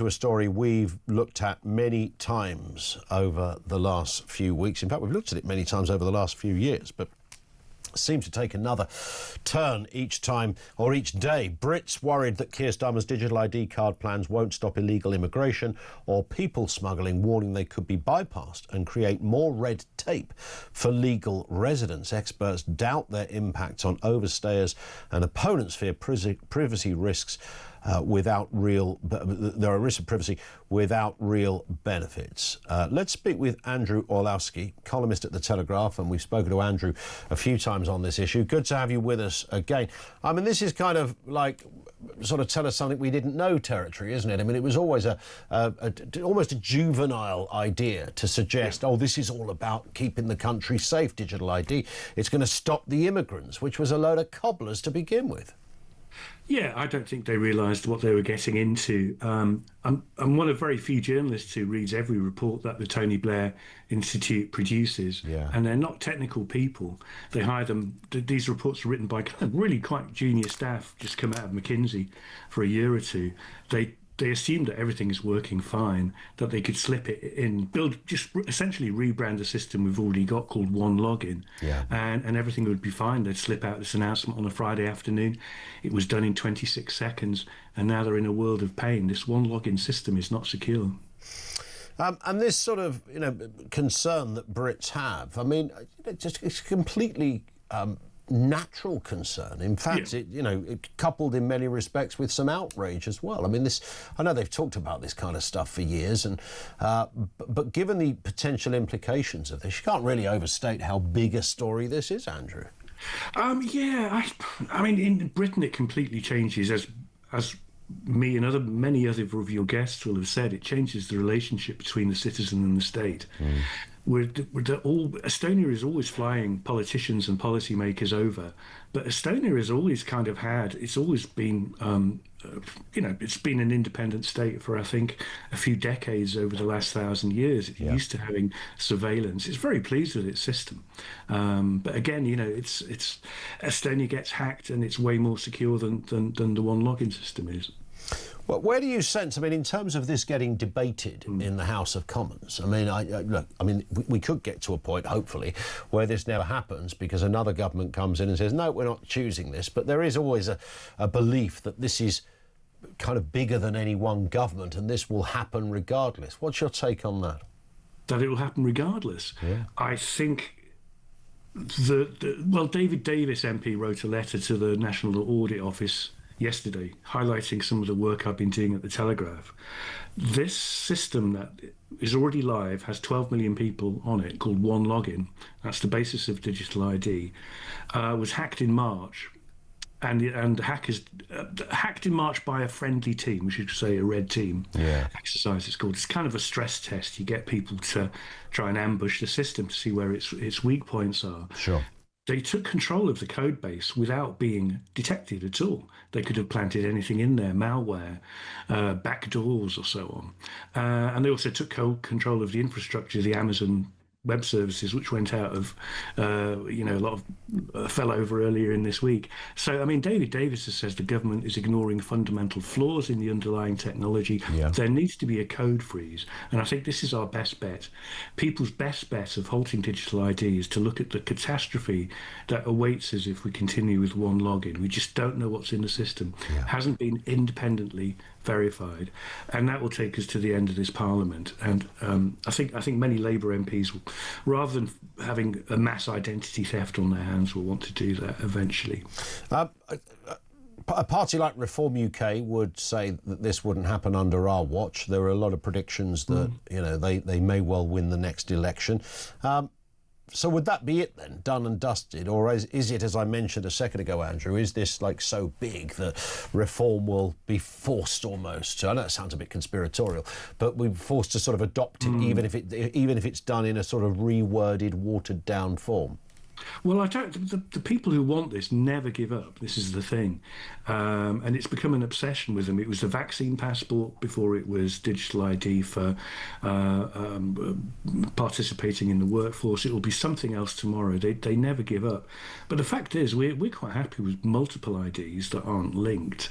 To a story we've looked at many times over the last few weeks. In fact, we've looked at it many times over the last few years, but seems to take another turn each time or each day. Brits worried that Keir Starmer's digital ID card plans won't stop illegal immigration or people smuggling, warning they could be bypassed and create more red tape for legal residents. Experts doubt their impact on overstayers, and opponents fear privacy risks there are risks of privacy without real benefits. Let's speak with Andrew Orlowski, columnist at the Telegraph, and we've spoken to Andrew a few times on this issue. Good to have you with us again. I mean, this is kind of like sort of tell us something we didn't know territory, isn't it? I mean, it was always almost a juvenile idea to suggest, oh, this is all about keeping the country safe, digital ID. It's going to stop the immigrants, which was a load of cobblers to begin with. Yeah, I don't think they realised what they were getting into. I'm one of very few journalists who reads every report that the Tony Blair Institute produces, and they're not technical people. They hire them. These reports are written by kind of really quite junior staff, just come out of McKinsey for a year or two. They assumed that everything is working fine, that they could slip it in, just essentially rebrand a system we've already got called One Login, and everything would be fine. They'd slip out this announcement on a Friday afternoon. It was done in 26 seconds, and now they're in a world of pain. This One Login system is not secure. And this sort of, concern that Brits have, I mean, it's completely natural concern. In fact, it coupled in many respects with some outrage as well. I mean, I know they've talked about this kind of stuff for years, and but given the potential implications of this, you can't really overstate how big a story this is, Andrew. I mean, in Britain it completely changes, as me and many other of your guests will have said. It changes the relationship between the citizen and the state. Estonia is always flying politicians and policymakers over, but Estonia has always kind of it's always been, it's been an independent state for, I think, a few decades over the last 1,000 years. It's used to having surveillance. It's very pleased with its system. But again, it's Estonia gets hacked and it's way more secure than the One Login system is. Well, where do you sense, I mean, in terms of this getting debated in the House of Commons, I mean, we could get to a point, hopefully, where this never happens because another government comes in and says, no, we're not choosing this. But there is always a belief that this is kind of bigger than any one government and this will happen regardless. What's your take on that? That it will happen regardless? Yeah. I think David Davis MP wrote a letter to the National Audit Office yesterday, highlighting some of the work I've been doing at the Telegraph. This system that is already live has 12 million people on it, called One Login. That's the basis of digital ID. Was hacked in March, and the hackers hacked in March by a friendly team, we should say a red team exercise. It's called. It's kind of a stress test. You get people to try and ambush the system to see where its weak points are. Sure. They took control of the code base without being detected at all. They could have planted anything in there, malware, backdoors or so on. And they also took control of the infrastructure, the Amazon Web Services, which went out of, a lot of fell over earlier in this week. So, I mean, David Davis says the government is ignoring fundamental flaws in the underlying technology. There needs to be a code freeze. And I think this is our best bet. People's best bet of halting digital ID is to look at the catastrophe that awaits us if we continue with One Login. We just don't know what's in the system. Hasn't been independently verified, and that will take us to the end of this Parliament. And I think many Labour MPs, rather than having a mass identity theft on their hands, will want to do that eventually. A party like Reform UK would say that this wouldn't happen under our watch. There are a lot of predictions that they may well win the next election. So would that be it then, done and dusted? Or is it, as I mentioned a second ago, Andrew, is this like so big that reform will be forced almost? I know it sounds a bit conspiratorial, but we're forced to sort of adopt it, even if it's done in a sort of reworded, watered down form? Well, the people who want this never give up. This is the thing. And it's become an obsession with them. It was the vaccine passport before it was digital ID for participating in the workforce. It will be something else tomorrow. They never give up. But the fact is, we're quite happy with multiple IDs that aren't linked.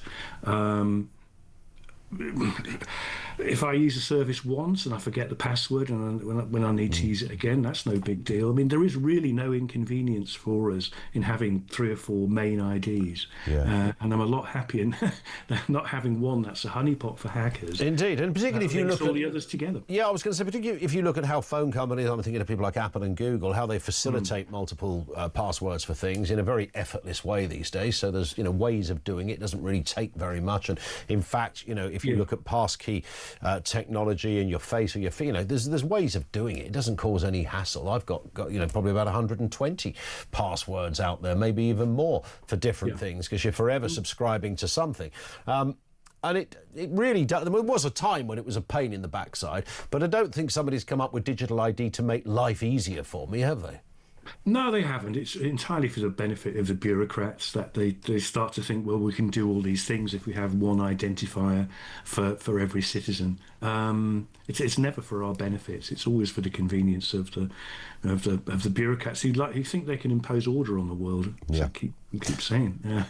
if I use a service once and I forget the password and when I need to use it again, that's no big deal. I mean, there is really no inconvenience for us in having 3 or 4 main IDs. And I'm a lot happier not having one that's a honeypot for hackers. Indeed, and particularly if you look all at the others together. Yeah, I was going to say, particularly if you look at how phone companies, I'm thinking of people like Apple and Google, how they facilitate multiple passwords for things in a very effortless way these days. So there's, ways of doing it. It doesn't really take very much. And in fact, if you look at passkey technology and your face or your feet, there's ways of doing it. It doesn't cause any hassle. I've got probably about 120 passwords out there, maybe even more for different things, because you're forever subscribing to something. And it really does. I mean, it was a time when it was a pain in the backside, but I don't think somebody's come up with digital ID to make life easier for me, have they? No, they haven't. It's entirely for the benefit of the bureaucrats that they start to think, well, we can do all these things if we have one identifier for every citizen. It's never for our benefits. It's always for the convenience of the bureaucrats who think they can impose order on the world. Yeah. So keep saying,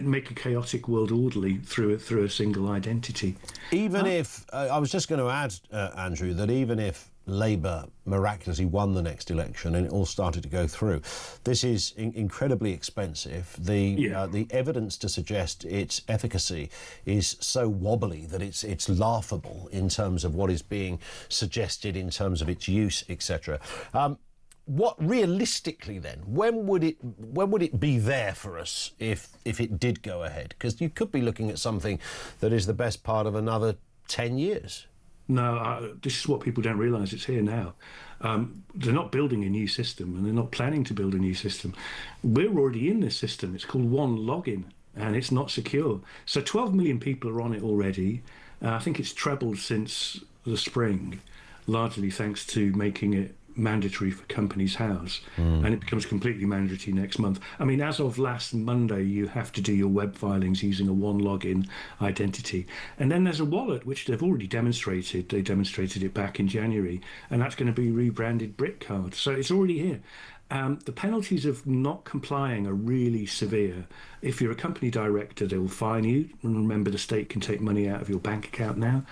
make a chaotic world orderly through a single identity. Even if I was just going to add, Andrew, that even if Labour miraculously won the next election and it all started to go through, this is incredibly expensive. The evidence to suggest its efficacy is so wobbly that it's laughable in terms of what is being suggested in terms of its use, etc. What realistically then, when would it be there for us if it did go ahead? Because you could be looking at something that is the best part of another 10 years. No, this is what people don't realise. It's here now. They're not building a new system, and they're not planning to build a new system. We're already in this system. It's called One Login, and it's not secure. So 12 million people are on it already. I think it's trebled since the spring, largely thanks to making it mandatory for Companies House, and it becomes completely mandatory next month. I mean, as of last Monday, you have to do your web filings using a one login identity. And then there's a wallet, which they've already demonstrated. They demonstrated it back in January, and that's going to be rebranded BritCard. So it's already here. The penalties of not complying are really severe. If you're a company director, they will fine you. And remember, the state can take money out of your bank account now,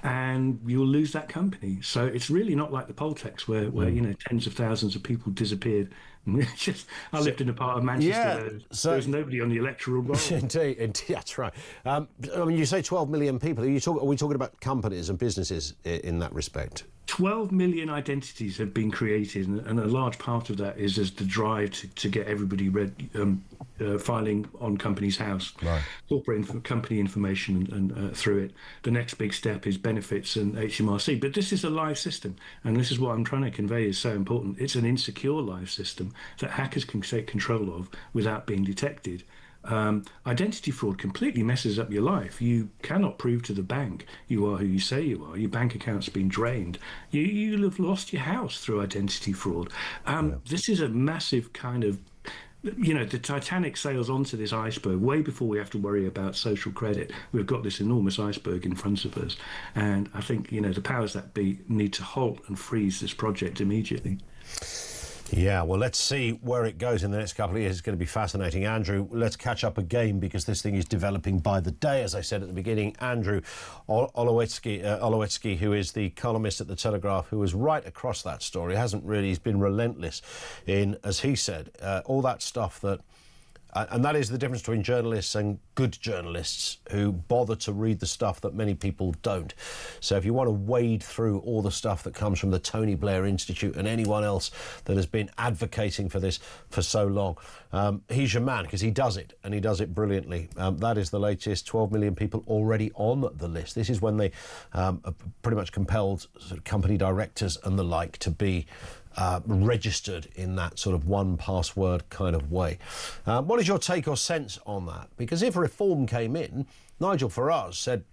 and you'll lose that company. So it's really not like the Poltex, where tens of thousands of people disappeared. I lived in a part of Manchester. There was nobody on the electoral roll. Indeed, that's right. I mean, you say 12 million people. Are we talking about companies and businesses in that respect? 12 million identities have been created, and a large part of that is as the drive to get everybody filing on Companies House, right. Corporate company information and through it. The next big step is benefits and HMRC. But this is a live system, and this is what I'm trying to convey is so important. It's an insecure live system that hackers can take control of without being detected. Identity fraud completely messes up your life. You cannot prove to the bank you are who you say you are. Your bank account's been drained. You'll have lost your house through identity fraud. This is a massive kind of, the Titanic sails onto this iceberg way before we have to worry about social credit. We've got this enormous iceberg in front of us. And I think, the powers that be need to halt and freeze this project immediately. Yeah, well, let's see where it goes in the next couple of years. It's going to be fascinating. Andrew, let's catch up again because this thing is developing by the day, as I said at the beginning. Andrew Orlowski, who is the columnist at the Telegraph, who was right across that story, he's been relentless in, as he said, all that stuff that... and that is the difference between journalists and good journalists who bother to read the stuff that many people don't. So if you want to wade through all the stuff that comes from the Tony Blair Institute and anyone else that has been advocating for this for so long, he's your man because he does it, and he does it brilliantly. That is the latest. 12 million people already on the list. This is when they pretty much compelled sort of company directors and the like to be registered in that sort of one password kind of way. What is your take or sense on that? Because if reform came in, Nigel Farage said,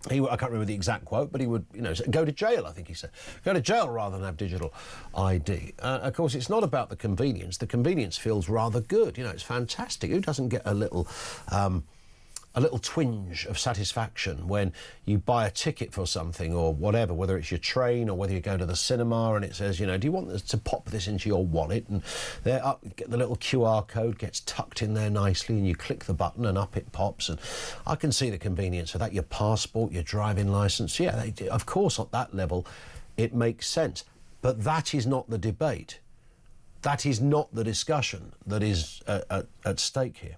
I can't remember the exact quote, but he would, go to jail, I think he said. Go to jail rather than have digital ID. Of course, it's not about the convenience. The convenience feels rather good. It's fantastic. Who doesn't get a little a little twinge of satisfaction when you buy a ticket for something or whatever, whether it's your train or whether you go to the cinema and it says, you know, do you want to pop this into your wallet? And there up, the little QR code gets tucked in there nicely and you click the button and up it pops. And I can see the convenience of that. Your passport, your driving licence, yeah, of course at that level it makes sense. But that is not the debate. That is not the discussion that is at stake here.